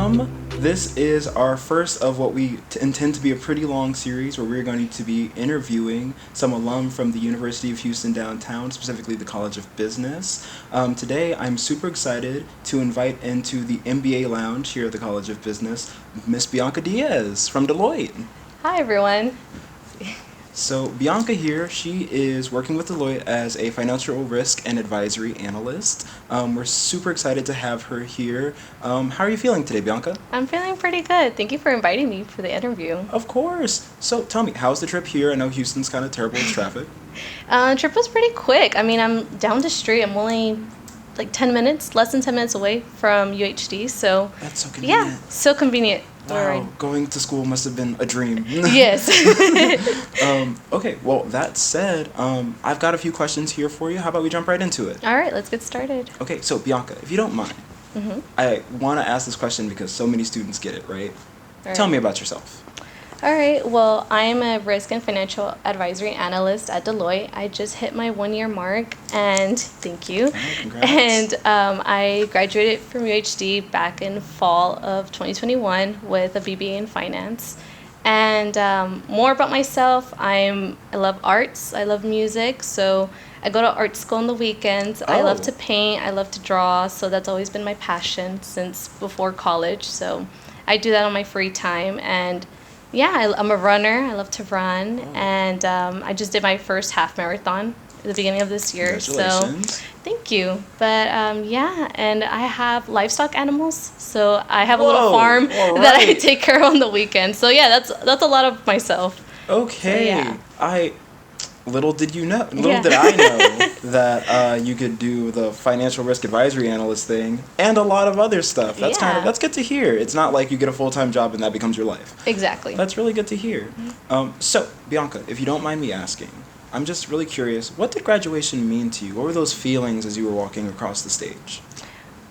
This is our first of what we intend to be a pretty long series where we're going to be interviewing some alum from the University of Houston downtown, specifically the College of Business. Today, I'm super excited to invite into the MBA Lounge here at the College of Business, Miss Bianca Diaz from Deloitte. Hi, everyone. So Bianca here, she is working with Deloitte as a financial risk and advisory analyst. We're super excited to have her here. How are you feeling today, Bianca? I'm feeling pretty good. Thank you for inviting me for the interview. Of course. So tell me, how's the trip here? I know Houston's kind of terrible with traffic. Trip was pretty quick. I mean, I'm down the street. I'm only like 10 minutes, less than 10 minutes away from UHD. So that's so convenient. Yeah, so convenient. Wow, going to school must have been a dream. Yes. Okay, well, that said, I've got a few questions here for you. How about we jump right into it? All right, let's get started. Okay, so Bianca, if you don't mind, I want to ask this question because so many students get it, right? Tell me about yourself. All right, well, I'm a risk and financial advisory analyst at Deloitte. I just hit my 1-year mark, and thank you. Congrats. And I graduated from UHD back in fall of 2021 with a BBA in finance. And more about myself, I love arts, I love music, so I go to art school on the weekends. I love to paint, I love to draw, so that's always been my passion since before college. So I do that on my free time, and yeah, I'm a runner. I love to run, and I just did my first half marathon at the beginning of this year. Congratulations. So, thank you. But yeah, and I have livestock animals, so I have a little farm that I take care of on the weekend. So yeah, that's a lot of myself. Okay, So, yeah. Little did I know that you could do the financial risk advisory analyst thing and a lot of other stuff. That's good to hear. It's not like you get a full-time job and that becomes your life. Exactly. That's really good to hear. So, Bianca, if you don't mind me asking, I'm just really curious, what did graduation mean to you? What were those feelings as you were walking across the stage?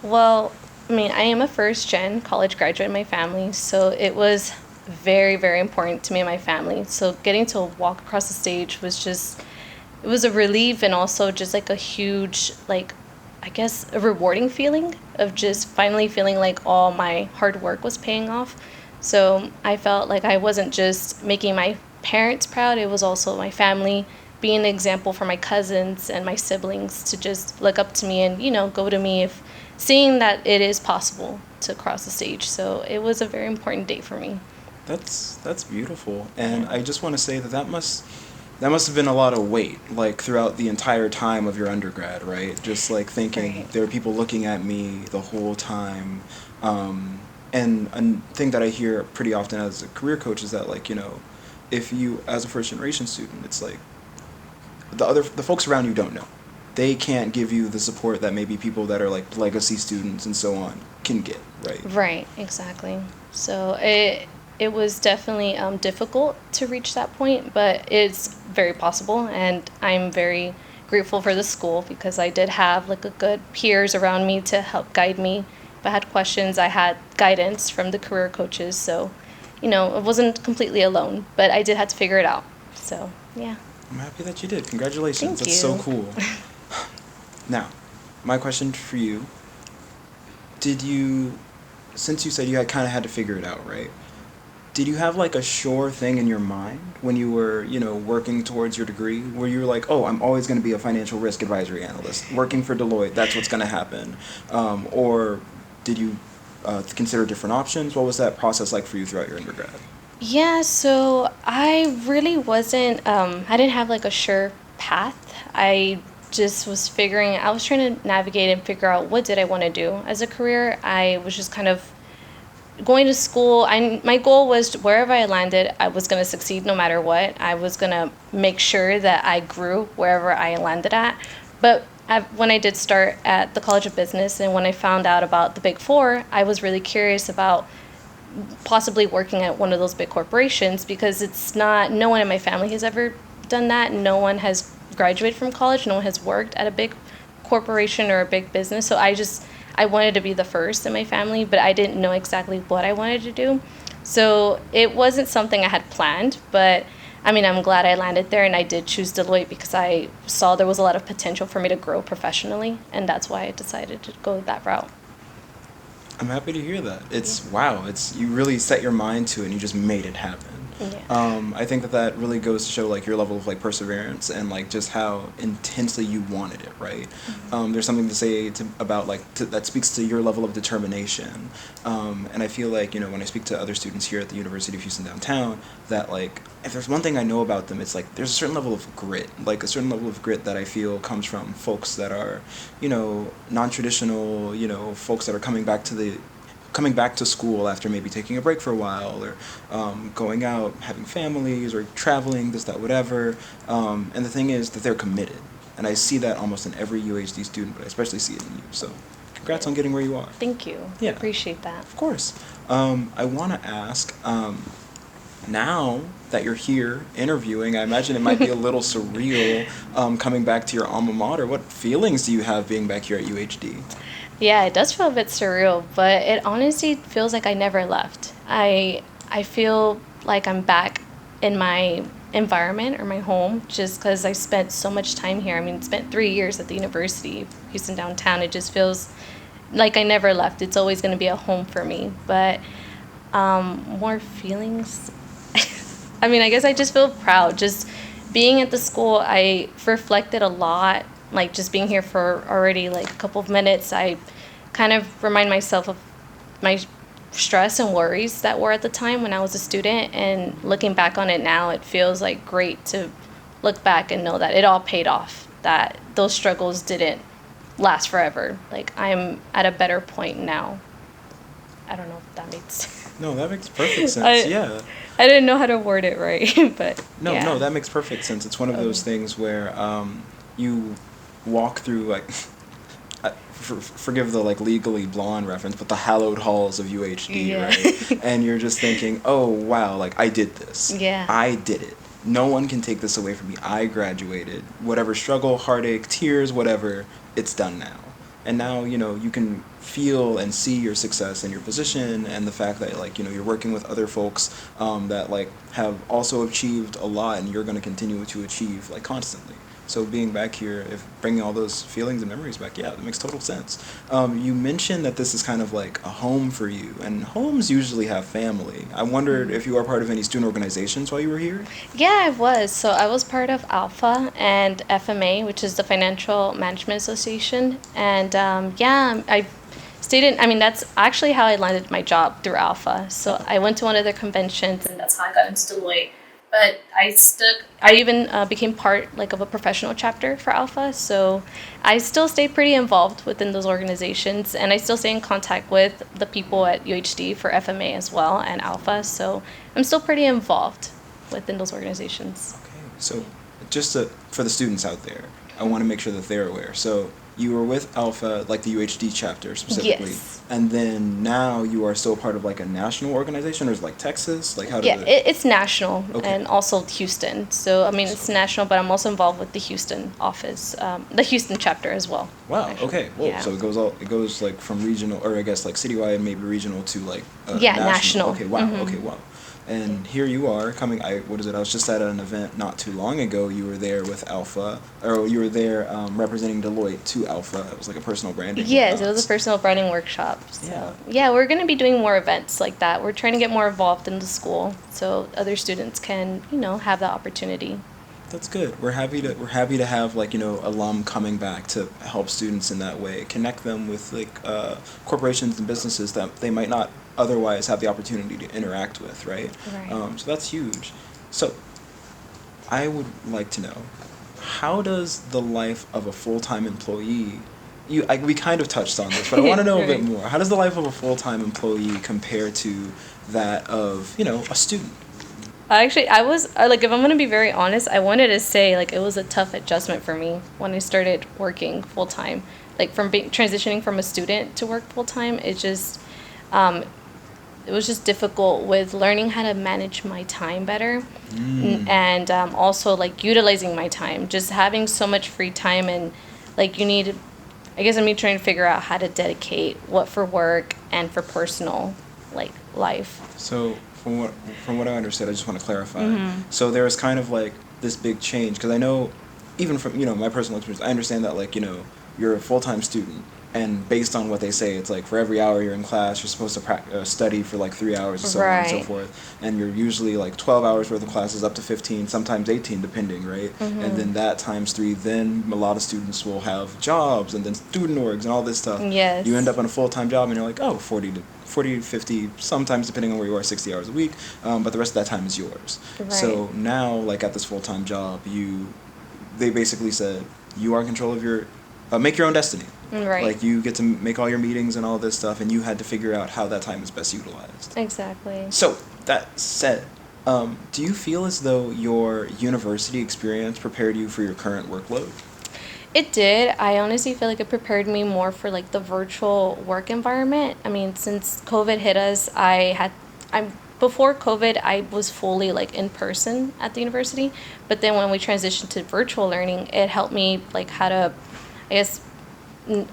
Well, I mean, I am a first-gen college graduate in my family, so it was very, very important to me and my family. So getting to walk across the stage was it was a relief, and also just like a huge, like, I guess, a rewarding feeling of just finally feeling like all my hard work was paying off. So I felt like I wasn't just making my parents proud, it was also my family, being an example for my cousins and my siblings to just look up to me and, go to me if seeing that it is possible to cross the stage. So it was a very important day for me. That's beautiful, and I just want to say that must have been a lot of weight, like throughout the entire time of your undergrad, right? Just like thinking there were people looking at me the whole time, and a thing that I hear pretty often as a career coach is that, like, if you, as a first generation student, it's like the folks around you don't know. They can't give you the support that maybe people that are like legacy students and so on can get, right? Right, exactly. So it was definitely difficult to reach that point, but it's very possible, and I'm very grateful for the school because I did have like a good peers around me to help guide me. If I had questions, I had guidance from the career coaches, so it wasn't completely alone, but I did have to figure it out. So yeah. I'm happy that you did. Congratulations. Thank That's you. so cool. Now, my question for you, since you said you kind of had to figure it out, right? Did you have like a sure thing in your mind when you were, working towards your degree, where you were like, oh, I'm always going to be a financial risk advisory analyst, working for Deloitte, that's what's going to happen? Or did you consider different options? What was that process like for you throughout your undergrad? Yeah, so I really wasn't, I didn't have like a sure path. I just was I was trying to navigate and figure out what did I want to do as a career. I was just kind of going to school. My goal was wherever I landed, I was going to succeed no matter what. I was going to make sure that I grew wherever I landed at. But when I did start at the College of Business and when I found out about the Big Four, I was really curious about possibly working at one of those big corporations because no one in my family has ever done that. No one has graduated from college. No one has worked at a big corporation or a big business. So I wanted to be the first in my family, but I didn't know exactly what I wanted to do. So it wasn't something I had planned, but I mean, I'm glad I landed there, and I did choose Deloitte because I saw there was a lot of potential for me to grow professionally, and that's why I decided to go that route. I'm happy to hear that. It's wow. It's you really set your mind to it and you just made it happen. I think that really goes to show like your level of like perseverance and like just how intensely you wanted it, right? There's something to say about like that speaks to your level of determination. And I feel like when I speak to other students here at the University of Houston downtown, that like if there's one thing I know about them, it's like there's a certain level of grit, like a certain level of grit that I feel comes from folks that are non-traditional, folks that are coming back to school after maybe taking a break for a while or going out, having families or traveling, this, that, whatever. And the thing is that they're committed. And I see that almost in every UHD student, but I especially see it in you. So congrats on getting where you are. Thank you. Yeah. I appreciate that. Of course. I want to ask, now that you're here interviewing, I imagine it might be a little surreal coming back to your alma mater. What feelings do you have being back here at UHD? Yeah, it does feel a bit surreal, but it honestly feels like I never left. I feel like I'm back in my environment or my home just because I spent so much time here. I mean, spent 3 years at the University of Houston downtown. It just feels like I never left. It's always going to be a home for me. But more feelings. I mean, I guess I just feel proud. Just being at the school, I reflected a lot. Like just being here for already like a couple of minutes, I kind of remind myself of my stress and worries that were at the time when I was a student. And looking back on it now, it feels like great to look back and know that it all paid off, that those struggles didn't last forever. Like I'm at a better point now. I don't know if that makes sense. No, that makes perfect sense. Yeah. I didn't know how to word it right, but No, that makes perfect sense. It's one of those things where you walk through like forgive the like Legally Blonde reference, but the hallowed halls of UHD, right? And you're just thinking, oh wow, like I did this. Yeah. I did it. No one can take this away from me. I graduated. Whatever struggle, heartache, tears, whatever, it's done now. And now, you can feel and see your success and your position and the fact that, like, you're working with other folks that, like, have also achieved a lot and you're going to continue to achieve, like, constantly. So being back here, bringing all those feelings and memories back, yeah, that makes total sense. You mentioned that this is kind of like a home for you, and homes usually have family. I wondered if you are part of any student organizations while you were here? Yeah, I was. So I was part of Alpha and FMA, which is the Financial Management Association. And I stayed in, I mean, that's actually how I landed my job, through Alpha. So I went to one of their conventions, and that's how I got into Deloitte. But I even became part like of a professional chapter for Alpha. So I still stay pretty involved within those organizations, and I still stay in contact with the people at UHD for FMA as well and Alpha. So I'm still pretty involved within those organizations. Okay, so just for the students out there, I want to make sure that they're aware. So you were with Alpha, like the UHD chapter specifically. Yes. And then now you are still part of like a national organization, or is it like Texas? Like how does it's national, Okay. and also Houston. So I mean, it's national, but I'm also involved with the Houston office, the Houston chapter as well. Wow. actually. Okay. Well, Yeah. so it goes like from regional, or I guess like citywide, maybe regional to like national. Okay. Wow. Okay. Wow. And here you are coming. I was just at an event not too long ago. You were there with Alpha, or you were there representing Deloitte to Alpha. It was like a personal branding. Yes, it was a personal branding workshop. So yeah, we're going to be doing more events like that. We're trying to get more involved in the school so other students can, have that opportunity. That's good. We're happy to have like alum coming back to help students in that way, connect them with like corporations and businesses that they might not otherwise have the opportunity to interact with, right? Right. So that's huge. So I would like to know, how does the life of a full-time employee, we kind of touched on this, but I want to know a bit more. How does the life of a full-time employee compare to that of, a student? Actually, I was, like, if I'm going to be very honest, I wanted to say, like, it was a tough adjustment for me when I started working full-time. Like, from transitioning from a student to work full-time, it was just difficult with learning how to manage my time better, and also like utilizing my time, just having so much free time, and like I'm trying to figure out how to dedicate what for work and for personal like life. So from what I understood, I just want to clarify. So there was kind of like this big change, because I know even from my personal experience, I understand that like you're a full-time student, and based on what they say, it's like for every hour you're in class, you're supposed to study for like 3 hours or so on and so Right. forth. And you're usually like 12 hours worth of classes, up to 15, sometimes 18, depending, right? And then that times three, then a lot of students will have jobs and then student orgs and all this stuff. Yes. You end up on a full-time job and you're like, oh, 40 to 50, sometimes depending on where you are, 60 hours a week. But the rest of that time is yours. Right. So now, like at this full-time job, they basically said, you are in control of make your own destiny. Right. Like you get to make all your meetings and all this stuff, and you had to figure out how that time is best utilized. Exactly. So that said, do you feel as though your university experience prepared you for your current workload? It did. I honestly feel like it prepared me more for like the virtual work environment. I mean, since COVID hit us, before COVID, I was fully like in person at the university. But then when we transitioned to virtual learning, it helped me like how to, I guess,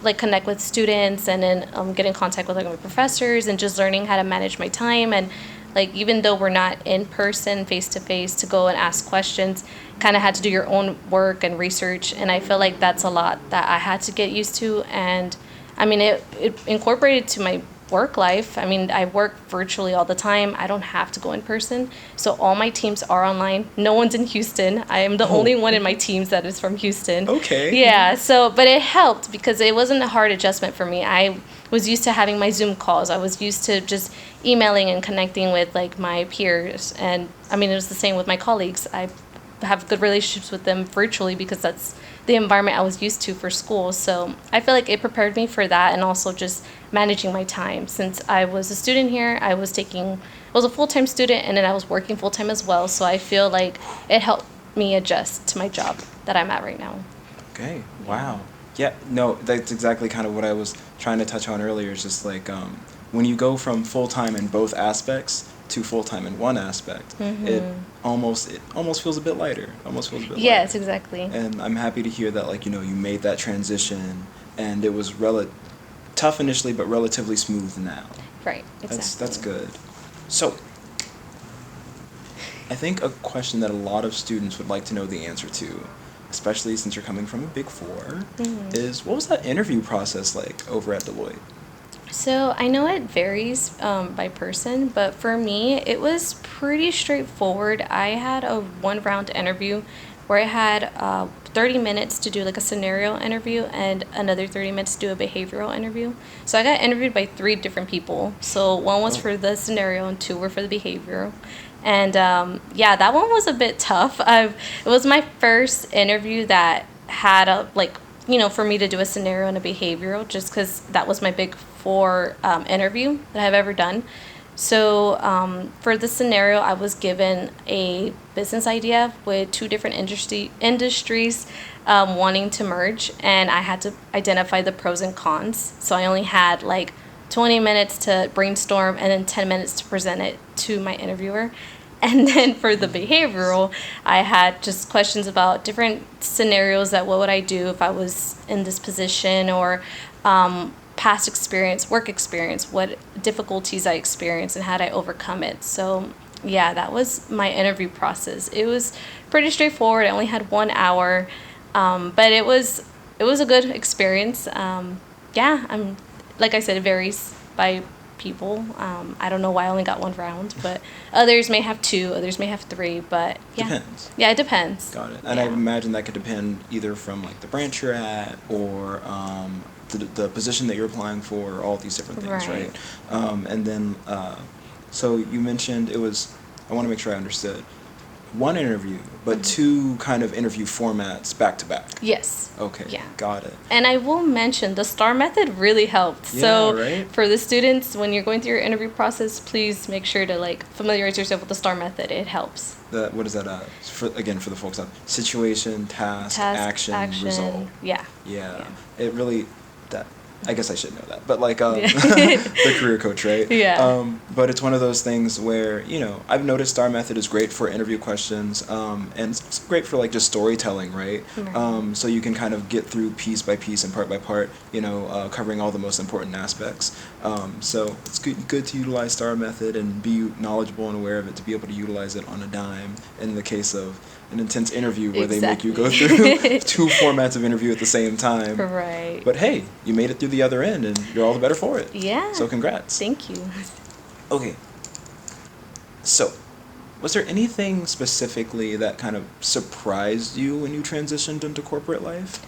like connect with students and then get in contact with like my professors and just learning how to manage my time. And like even though we're not in person face to face to go and ask questions, kind of had to do your own work and research. And I feel like that's a lot that I had to get used to. And I mean, it incorporated to my work life. I mean, I work virtually all the time. I don't have to go in person. So all my teams are online. No one's in Houston. I am the only one in my teams that is from Houston. Okay. Yeah. So, but it helped because it wasn't a hard adjustment for me. I was used to having my Zoom calls. I was used to just emailing and connecting with like my peers. And I mean, it was the same with my colleagues. I have good relationships with them virtually because that's the environment I was used to for school. So I feel like it prepared me for that, and also just managing my time. Since I was a student here, I was a full-time student, and then I was working full-time as well. So I feel like it helped me adjust to my job that I'm at right now. Okay. Wow. Yeah. No, that's exactly kind of what I was trying to touch on earlier. It's just like when you go from full-time in both aspects to full-time in one aspect, it almost feels a bit lighter. Yes, exactly. And I'm happy to hear that, like, you made that transition, and it was tough initially, but relatively smooth now. Right, exactly. That's good. So, I think a question that a lot of students would like to know the answer to, especially since you're coming from a Big Four, is what was that interview process like over at Deloitte? So I know it varies by person, but for me, it was pretty straightforward. I had a one-round interview where I had 30 minutes to do like a scenario interview and another 30 minutes to do a behavioral interview. So I got interviewed by 3 different people. So one was for the scenario and 2 were for the behavioral. And yeah, that one was a bit tough. It was my first interview that had for me to do a scenario and a behavioral, just because that was my Big Four interview that I've ever done. So for the scenario, I was given a business idea with 2 different industries wanting to merge, and I had to identify the pros and cons. So I only had like 20 minutes to brainstorm and then 10 minutes to present it to my interviewer. And then for the behavioral, I had just questions about different scenarios, that what would I do if I was in this position, or past experience, work experience, what difficulties I experienced and how did I overcome it. So yeah, that was my interview process. It was pretty straightforward. I only had 1 hour, but it was a good experience. Yeah, like I said, it varies by people. I don't know why I only got 1 round, but others may have 2, others may have 3, but yeah. Depends. Yeah, it depends. Got it. And yeah. I imagine that could depend either from like the branch you're at, or the position that you're applying for, all these different things, right? And then, so you mentioned I want to make sure I understood. 1 interview, but 2 kind of interview formats back to back. Yes. Okay. Yeah. Got it. And I will mention the STAR method really helped. Yeah, so right? For the students, when you're going through your interview process, please make sure to like familiarize yourself with the STAR method. It helps. What is that? For the folks out, situation, task, action, result. Yeah. Yeah. It really I guess I should know that, but like the career coach, right? Yeah. But it's one of those things where I've noticed STAR method is great for interview questions, and it's great for like just storytelling, right? So you can kind of get through piece by piece and part by part, covering all the most important aspects. So it's good to utilize STAR method and be knowledgeable and aware of it to be able to utilize it on a dime in the case of an intense interview where they make you go through two formats of interview at the same time. Right. But hey, you made it through the other end, and you're all the better for it. Yeah. So congrats. Thank you. Okay. So, was there anything specifically that kind of surprised you when you transitioned into corporate life?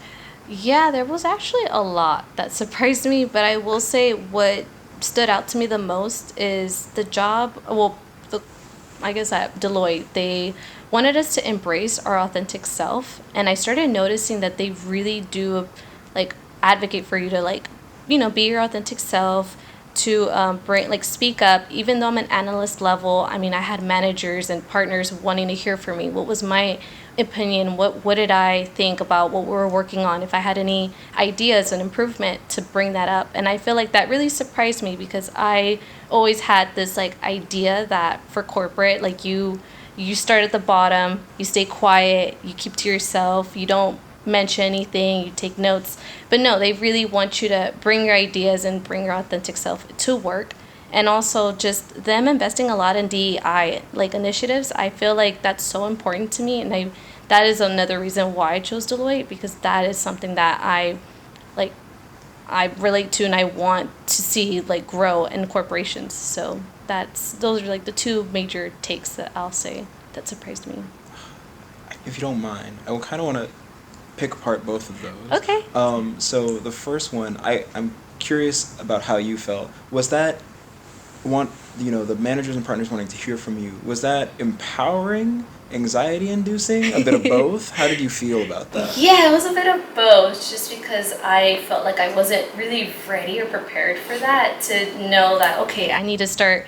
Yeah, there was actually a lot that surprised me, but I will say what stood out to me the most is the job. Well, I guess at Deloitte, they wanted us to embrace our authentic self, and I started noticing that they really do like advocate for you to be your authentic self, to speak up. Even though I'm an analyst level, I mean, I had managers and partners wanting to hear from me. What was my opinion? What did I think about what we were working on? If I had any ideas and improvement, to bring that up. And I feel like that really surprised me, because I always had this idea that for corporate, you start at the bottom, you stay quiet, you keep to yourself, you don't mention anything, you take notes. But no, they really want you to bring your ideas and bring your authentic self to work. And also just them investing a lot in DEI initiatives. I feel like that's so important to me, and that is another reason why I chose Deloitte, because that is something that I relate to and I want to see grow in corporations. So those are the two major takes that I'll say that surprised me. If you don't mind, I kind of want to pick apart both of those. Okay. So the first one, I'm curious about how you felt. Was that the managers and partners wanting to hear from you, was that empowering, anxiety inducing, a bit of both? How did you feel about that? Yeah, it was a bit of both, just because I felt like I wasn't really ready or prepared for that, to know that, okay, I need to start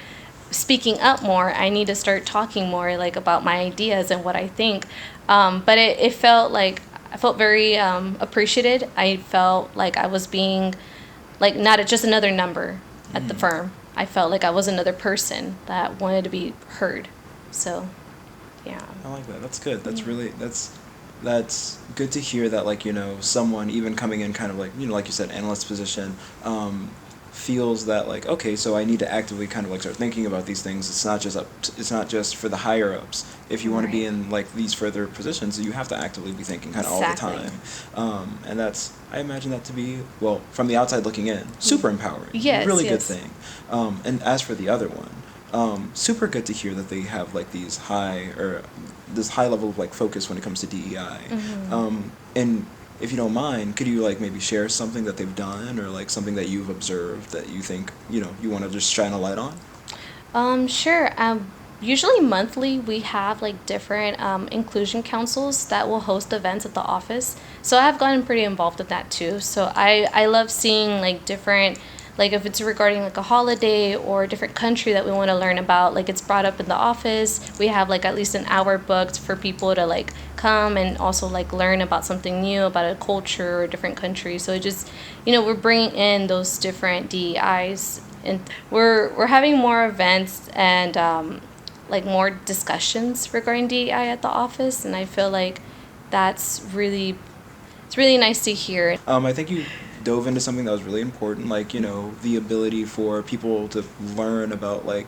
speaking up more, I need to start talking more about my ideas and what I think. But it felt I felt very appreciated. I felt like I was being not just another number at the firm. I felt like I was another person that wanted to be heard. So, yeah. I like that. That's good. That's really, that's good to hear that, someone even coming in kind of like you said, analyst position, feels that okay, so I need to actively kind of start thinking about these things. It's not just for the higher ups. If you want to be in these further positions, you have to actively be thinking kind of all the time. And I imagine that to be, well, from the outside looking in, super empowering. Yes, really yes. good thing. And as for the other one, super good to hear that they have this high level of focus when it comes to DEI. And if you don't mind, could you maybe share something that they've done, or something that you've observed that you think you want to just shine a light on? Sure. Usually monthly we have different inclusion councils that will host events at the office. So I've gotten pretty involved with that too. So I love seeing different, if it's regarding a holiday or a different country that we want to learn about, it's brought up in the office. We have at least an hour booked for people to come and also learn about something new, about a culture or a different country. So it just, we're bringing in those different DEIs, and we're having more events and more discussions regarding DEI at the office, and I feel like it's really nice to hear. I think you dove into something that was really important, the ability for people to learn about a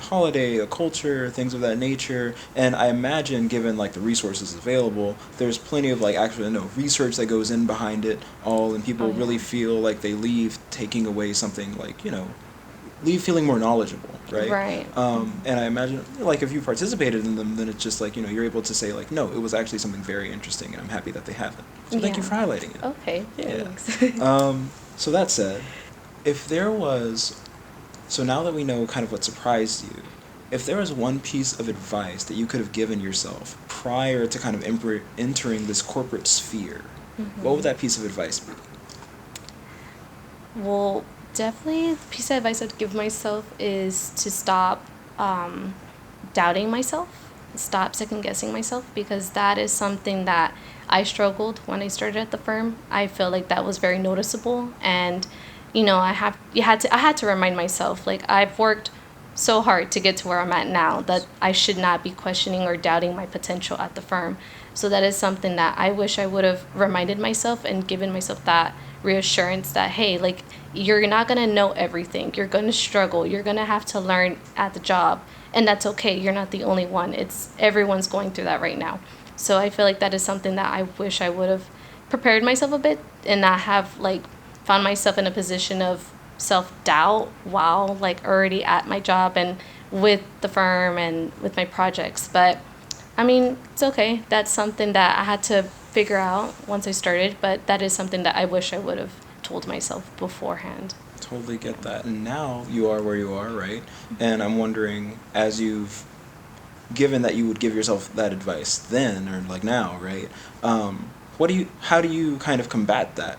holiday, a culture, things of that nature. And I imagine, given the resources available, there's plenty of actually research that goes in behind it all, and people really feel like they leave taking away something leave feeling more knowledgeable, right? Right. And I imagine, if you participated in them, then it's just you're able to say no, it was actually something very interesting, and I'm happy that they have it. So thank you for highlighting it. Okay. Yeah. Thanks. So that said, so now that we know kind of what surprised you, if there was one piece of advice that you could have given yourself prior to kind of entering this corporate sphere, what would that piece of advice be? Well, definitely the piece of advice I'd give myself is to stop doubting myself, stop second guessing myself, because that is something that I struggled when I started at the firm. I feel like that was very noticeable, and I had to remind myself, I've worked so hard to get to where I'm at now, that I should not be questioning or doubting my potential at the firm. So that is something that I wish I would have reminded myself and given myself that reassurance that, hey, you're not going to know everything. You're going to struggle. You're going to have to learn at the job. And that's okay. You're not the only one. Everyone's going through that right now. So I feel like that is something that I wish I would have prepared myself a bit and not have like found myself in a position of self-doubt while like already at my job and with the firm and with my projects. But I mean, it's okay. That's something that I had to figure out once I started, but that is something that I wish I would have told myself beforehand. Totally get that. And now you are where you are, right? And I'm wondering, as you've given that you would give yourself that advice then or like now, right? How do you kind of combat that?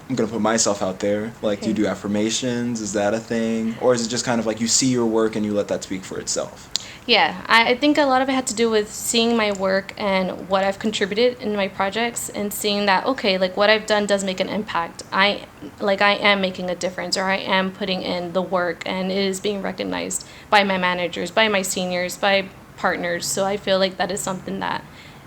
I'm gonna put myself out there, like, do you do affirmations? Is that a thing? Or is it just kind of like you see your work and you let that speak for itself? Yeah, I think a lot of it had to do with seeing my work and what I've contributed in my projects and seeing that, okay, like what I've done does make an impact. I am making a difference, or I am putting in the work and it is being recognized by my managers, by my seniors, by partners. So I feel like that is something that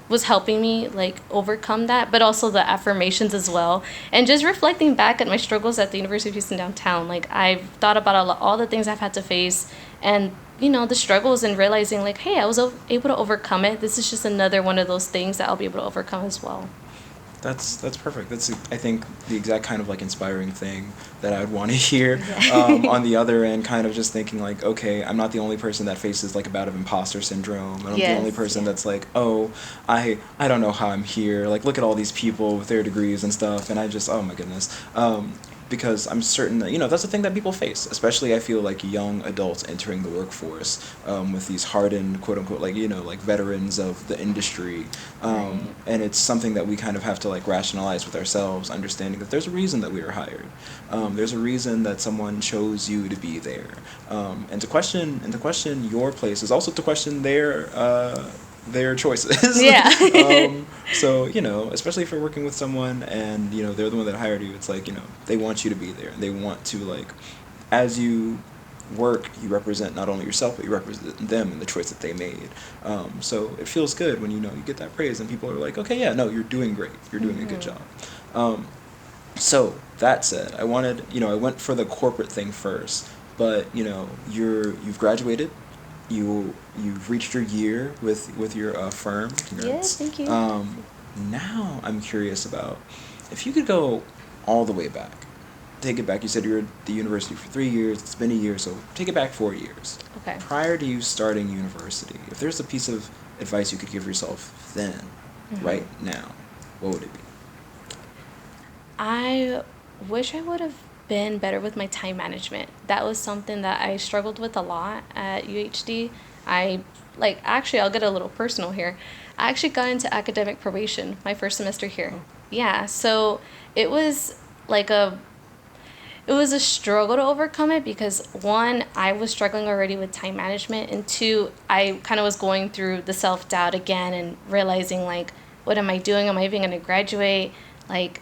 was helping me like overcome that, but also the affirmations as well. And just reflecting back at my struggles at the University of Houston downtown, like I've thought about all the things I've had to face and the struggles, and realizing like, hey, I was able to overcome it. This is just another one of those things that I'll be able to overcome as well. That's perfect. That's, I think, the exact kind of like inspiring thing that I would want to hear. On the other end, kind of just thinking like, okay, I'm not the only person that faces like a bout of imposter syndrome. I'm not the only person that's like, oh, I don't know how I'm here. Like, look at all these people with their degrees and stuff, and I just, oh my goodness. Because I'm certain that, that's the thing that people face, especially I feel like young adults entering the workforce, with these hardened, quote unquote, like, like veterans of the industry. And it's something that we kind of have to like rationalize with ourselves, understanding that there's a reason that we were hired. There's a reason that someone chose you to be there. And to question your place is also to question their choices. Yeah. So, especially if you're working with someone and, they're the one that hired you, it's like, they want you to be there. And they want to, like, as you work, you represent not only yourself, but you represent them and the choice that they made. So it feels good when, you get that praise and people are like, okay, yeah, no, you're doing great. You're doing a good job. So that said, I went for the corporate thing first, but, you've graduated. You've reached your year with your firm. Congrats. Yes, thank you. Now I'm curious about if you could go all the way back. Take it back. You said you were at the university for 3 years. It's been a year, so take it back 4 years. Okay. Prior to you starting university, if there's a piece of advice you could give yourself then, right now, what would it be? I wish I would have been better with my time management. That was something that I struggled with a lot at UHD. Actually, I'll get a little personal here. I actually got into academic probation my first semester here. Oh. Yeah, so it was a struggle to overcome it because, one, I was struggling already with time management, and two, I kind of was going through the self-doubt again and realizing, like, what am I doing? Am I even going to graduate? Like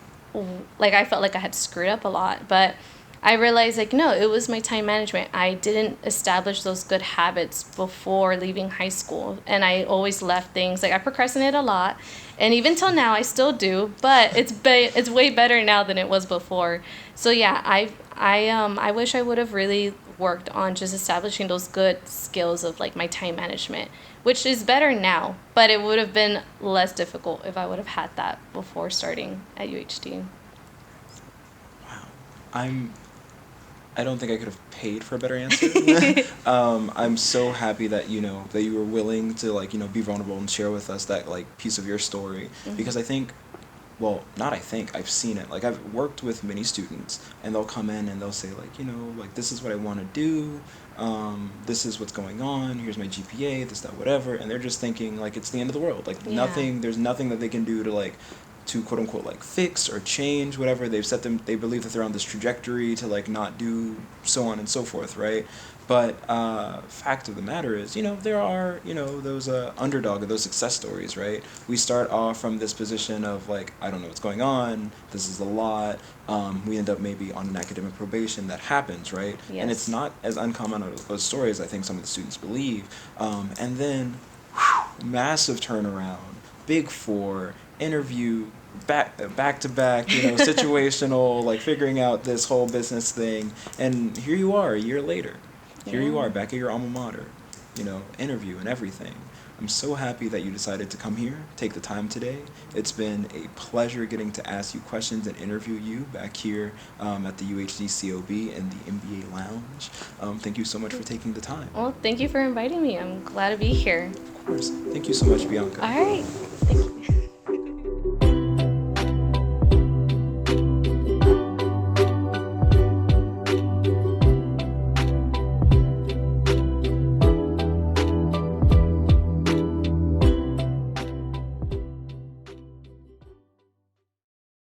I felt like I had screwed up a lot, but I realized, like, no, it was my time management. I didn't establish those good habits before leaving high school, and I always left things. Like, I procrastinate a lot, and even till now, I still do, but it's way better now than it was before. So, yeah, I wish I would have really worked on just establishing those good skills of, like, my time management, which is better now, but it would have been less difficult if I would have had that before starting at UHD. Wow. I don't think I could have paid for a better answer. I'm so happy that, that you were willing to, like, be vulnerable and share with us that, like, piece of your story. Because I've seen it. Like, I've worked with many students, and they'll come in and they'll say, like, like, this is what I want to do. This is what's going on. Here's my GPA, this, that, whatever. And they're just thinking, like, it's the end of the world. Like, there's nothing that they can do to quote unquote like fix or change whatever they believe that they're on this trajectory to like not do so on and so forth, right? But fact of the matter is, there are those underdog or those success stories, right? We start off from this position of like, I don't know what's going on, this is a lot, we end up maybe on an academic probation. That happens, right? Yes. And it's not as uncommon of those stories I think some of the students believe, and then massive turnaround, Big Four, interview, back to back, situational, like figuring out this whole business thing, and here you are a year later. Here you are back at your alma mater, interview and everything. I'm so happy that you decided to come here, take the time today. It's been a pleasure getting to ask you questions and interview you back here at the UHD COB in the MBA Lounge. Thank you so much for taking the time. Well, thank you for inviting me. I'm glad to be here. Of course. Thank you so much, Bianca. All right. Thank you.